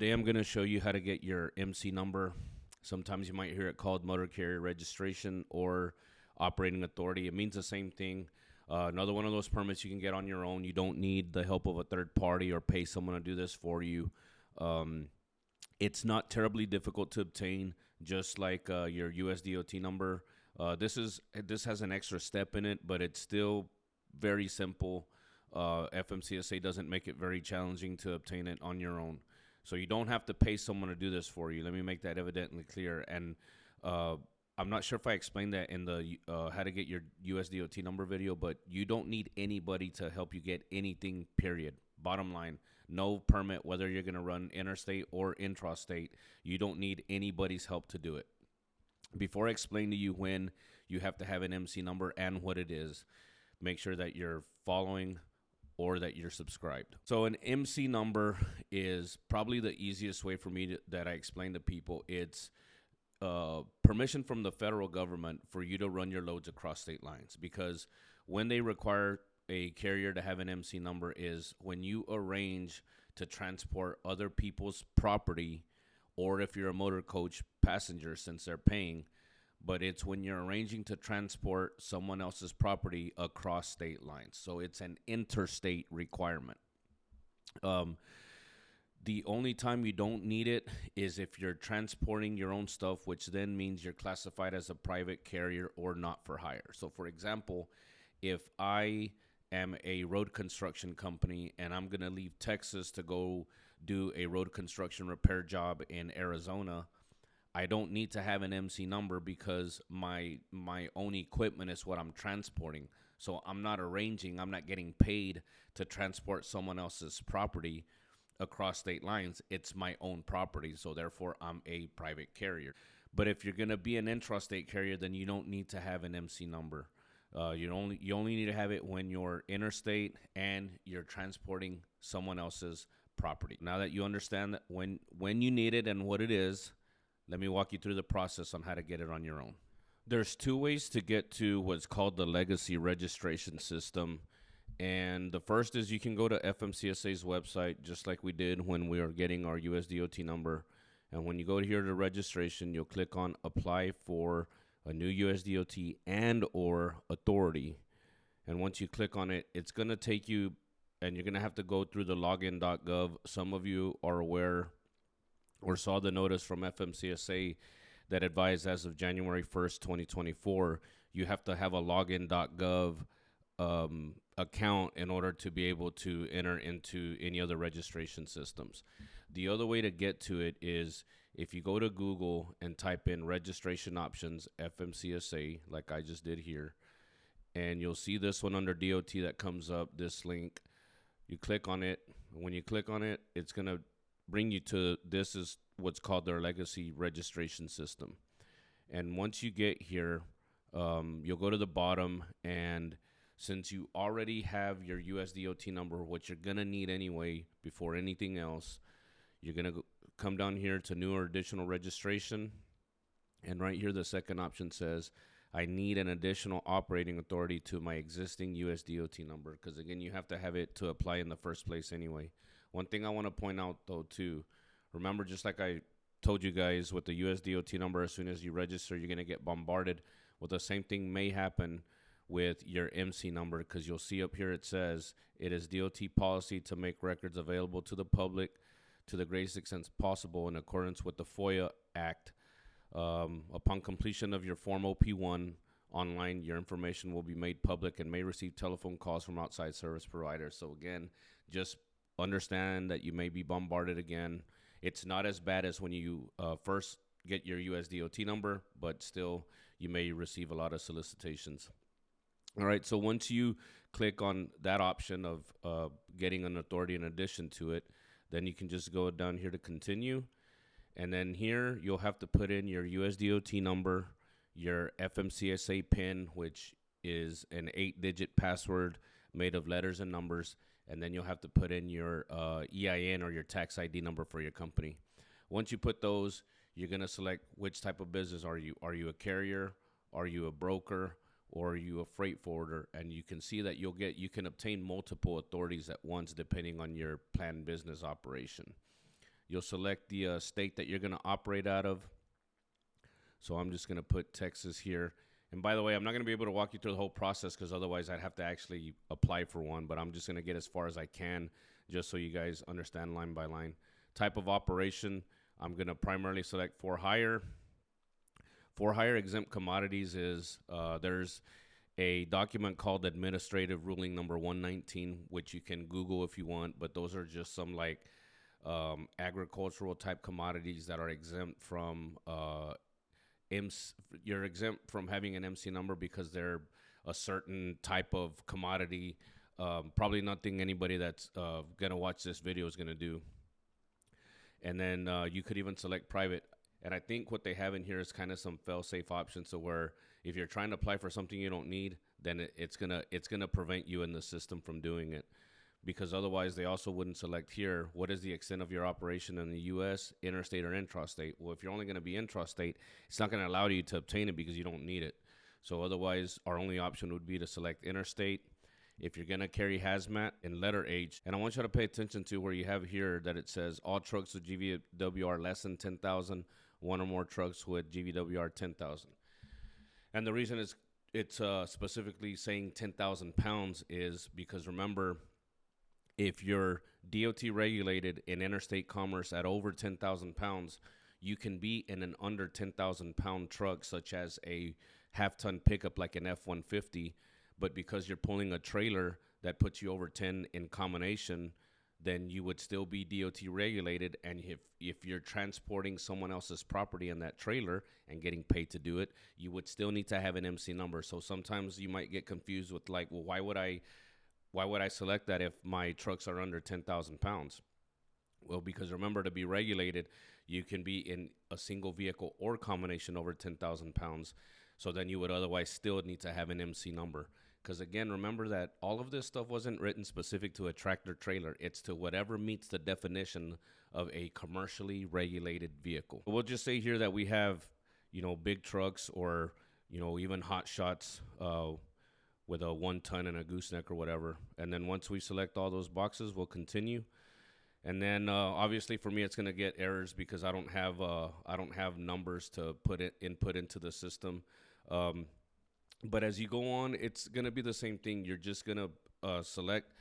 Today I'm going to show you how to get your MC number. Sometimes you might hear it called motor carrier registration or operating authority. It means the same thing. Another one of those permits you can get on your own. You don't need the help of a third party or pay someone to do this for you. It's not terribly difficult to obtain, just like your USDOT number. This has an extra step in it, but it's still very simple. FMCSA doesn't make it very challenging to obtain it on your own. So you don't have to pay someone to do this for you. Let me make that evidently clear. And I'm not sure if I explained that in the how to get your USDOT number video, but you don't need anybody to help you get anything, period. Bottom line, no permit, whether you're going to run interstate or intrastate. You don't need anybody's help to do it. Before I explain to you when you have to have an MC number and what it is, make sure that you're following or that you're subscribed. So an MC number is probably the easiest way for me that I explain to people. It's permission from the federal government for you to run your loads across state lines, because when they require a carrier to have an MC number is when you arrange to transport other people's property, or if you're a motor coach passenger, since they're paying, but it's when you're arranging to transport someone else's property across state lines. So it's an interstate requirement. The only time you don't need it is if you're transporting your own stuff, which then means you're classified as a private carrier or not for hire. So for example, if I am a road construction company and I'm going to leave Texas to go do a road construction repair job in Arizona, I don't need to have an MC number because my own equipment is what I'm transporting. So I'm not getting paid to transport someone else's property across state lines. It's my own property, so therefore I'm a private carrier. But if you're going to be an intrastate carrier, then you don't need to have an MC number. You only need to have it when you're interstate and you're transporting someone else's property. Now that you understand that when you need it and what it is, let me walk you through the process on how to get it on your own. There's two ways to get to what's called the legacy registration system. And the first is you can go to FMCSA's website, just like we did when we were getting our USDOT number. And when you go here to registration, you'll click on apply for a new USDOT and or authority. And once you click on it, it's going to take you, and you're going to have to go through the login.gov. Some of you are aware or saw the notice from FMCSA that advised as of January 1st, 2024, you have to have a login.gov account in order to be able to enter into any other registration systems. The other way to get to it is if you go to Google and type in registration options FMCSA, like I just did here, and you'll see this one under DOT that comes up, this link. You click on it. When you click on it, it's going to bring you to, this is what's called their legacy registration system. And once you get here, you'll go to the bottom, and since you already have your USDOT number, what you're going to need anyway before anything else, you're going to come down here to new or additional registration. And right here, the second option says, I need an additional operating authority to my existing USDOT number. Because again, you have to have it to apply in the first place anyway. One thing I want to point out though too, remember, just like I told you guys with the USDOT number, as soon as you register, you're going to get bombarded. Well, the same thing may happen with your MC number, because you'll see up here it says it is DOT policy to make records available to the public to the greatest extent possible in accordance with the FOIA Act. Upon completion of your Form OP1 online, your information will be made public and may receive telephone calls from outside service providers. So again, just understand that you may be bombarded again. It's not as bad as when you first get your USDOT number, but still you may receive a lot of solicitations. All right, so once you click on that option of getting an authority in addition to it, then you can just go down here to continue. And then here you'll have to put in your USDOT number, your FMCSA PIN, which is an 8-digit password made of letters and numbers. And then you'll have to put in your EIN or your tax ID number for your company. Once you put those, you're going to select which type of business are you. Are you a carrier? Are you a broker? Or are you a freight forwarder? And you can see that you can obtain multiple authorities at once depending on your planned business operation. You'll select the state that you're going to operate out of. So I'm just going to put Texas here. And by the way, I'm not going to be able to walk you through the whole process because otherwise I'd have to actually apply for one. But I'm just going to get as far as I can just so you guys understand line by line. Type of operation, I'm going to primarily select for hire. For hire exempt commodities is there's a document called Administrative Ruling Number 119, which you can Google if you want. But those are just some like agricultural type commodities that are exempt from you're exempt from having an MC number because they're a certain type of commodity. Probably nothing anybody that's gonna watch this video is gonna do. And then you could even select private. And I think what they have in here is kind of some fail-safe options. So where if you're trying to apply for something you don't need, then it's gonna prevent you in the system from doing it. Because otherwise they also wouldn't select here, what is the extent of your operation in the U.S., interstate or intrastate? Well, if you're only going to be intrastate, it's not going to allow you to obtain it because you don't need it. So otherwise, our only option would be to select interstate. If you're going to carry hazmat and letter H, and I want you to pay attention to where you have here that it says all trucks with GVWR less than 10,000, one or more trucks with GVWR 10,000. And the reason it's specifically saying 10,000 pounds is because remember, if you're DOT regulated in interstate commerce at over 10,000 pounds, you can be in an under 10,000 pound truck, such as a half-ton pickup like an F-150. But because you're pulling a trailer that puts you over 10 in combination, then you would still be DOT regulated. And if you're transporting someone else's property in that trailer and getting paid to do it, you would still need to have an MC number. So sometimes you might get confused with like, well, why would I select that if my trucks are under 10,000 pounds? Well, because remember, to be regulated, you can be in a single vehicle or combination over 10,000 pounds. So then you would otherwise still need to have an MC number. Because again, remember that all of this stuff wasn't written specific to a tractor trailer. It's to whatever meets the definition of a commercially regulated vehicle. We'll just say here that we have, big trucks or, even hot shots, with a 1 ton and a gooseneck or whatever. And then once we select all those boxes, we'll continue. And then obviously for me, it's going to get errors because I don't have numbers to input into the system. But as you go on, it's going to be the same thing. You're just going to select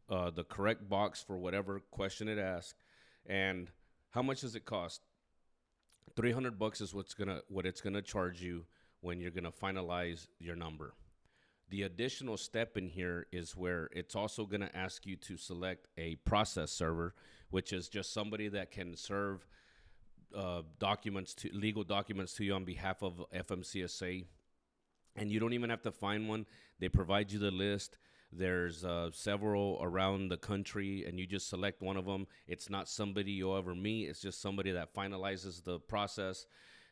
the correct box for whatever question it asks. And how much does it cost? $300 is what it's going to charge you when you're going to finalize your number. The additional step in here is where it's also going to ask you to select a process server, which is just somebody that can serve legal documents to you on behalf of FMCSA. And you don't even have to find one. They provide you the list. There's several around the country, and you just select one of them. It's not somebody you'll ever meet. It's just somebody that finalizes the process.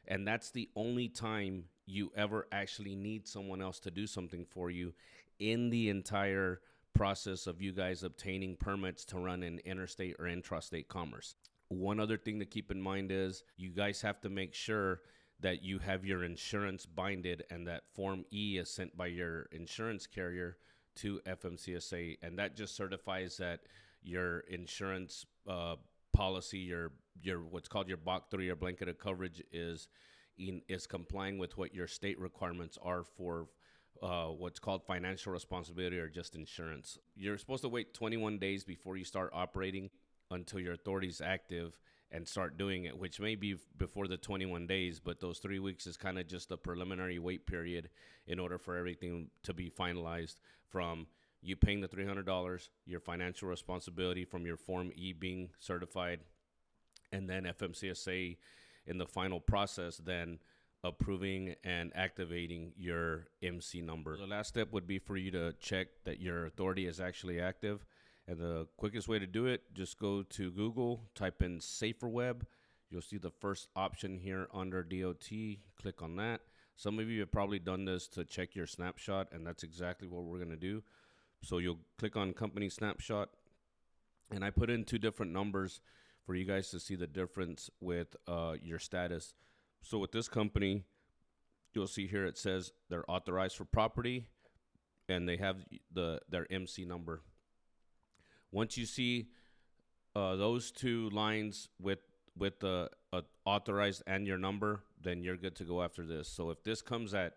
And that's the only time you ever actually need someone else to do something for you in the entire process of you guys obtaining permits to run in interstate or intrastate commerce. One other thing to keep in mind is you guys have to make sure that you have your insurance binded and that Form E is sent by your insurance carrier to FMCSA. And that just certifies that your insurance policy, your what's called your BOC 3 or blanket of coverage is complying with what your state requirements are for what's called financial responsibility or just insurance. You're supposed to wait 21 days before you start operating until your authority is active and start doing it, which may be before the 21 days, but those 3 weeks is kind of just a preliminary wait period in order for everything to be finalized, from you paying the $300, your financial responsibility from your Form E being certified, and then FMCSA in the final process then approving and activating your MC number. The last step would be for you to check that your authority is actually active. And the quickest way to do it, just go to Google, type in SaferWeb. You'll see the first option here under DOT. Click on that. Some of you have probably done this to check your snapshot, and that's exactly what we're going to do. So you'll click on Company Snapshot, and I put in 2 different numbers for you guys to see the difference with your status. So with this company, you'll see here it says they're authorized for property, and they have their MC number. Once you see Those two lines with the authorized and your number, then you're good to go after this. So if this comes at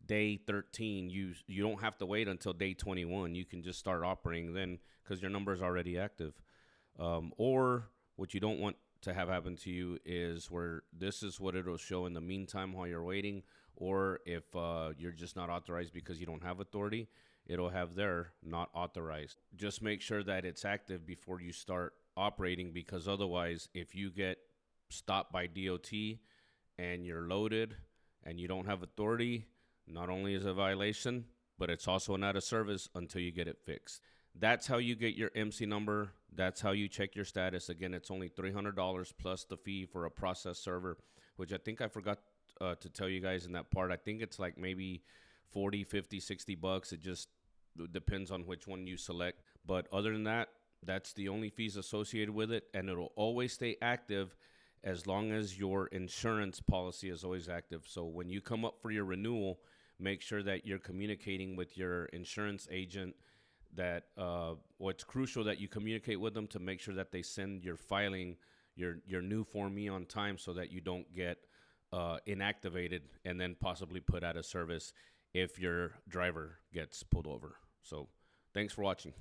day 13, you don't have to wait until day 21. You can just start operating then because your number is already active. Or what you don't want to have happen to you is where this is what it'll show in the meantime while you're waiting, or if you're just not authorized because you don't have authority, it'll have there not authorized. Just make sure that it's active before you start operating, because otherwise, if you get stopped by DOT and you're loaded and you don't have authority, not only is it a violation, but it's also an out of service until you get it fixed. That's how you get your MC number. That's how you check your status. Again, it's only $300 plus the fee for a process server, which I think I forgot to tell you guys in that part. I think it's like maybe 40, 50, 60 bucks. It just depends on which one you select. But other than that, that's the only fees associated with it, and it'll always stay active as long as your insurance policy is always active. So when you come up for your renewal, make sure that you're communicating with your insurance agent, that what's crucial that you communicate with them to make sure that they send your filing, your new Form E on time, so that you don't get inactivated and then possibly put out of service if your driver gets pulled over. So thanks for watching.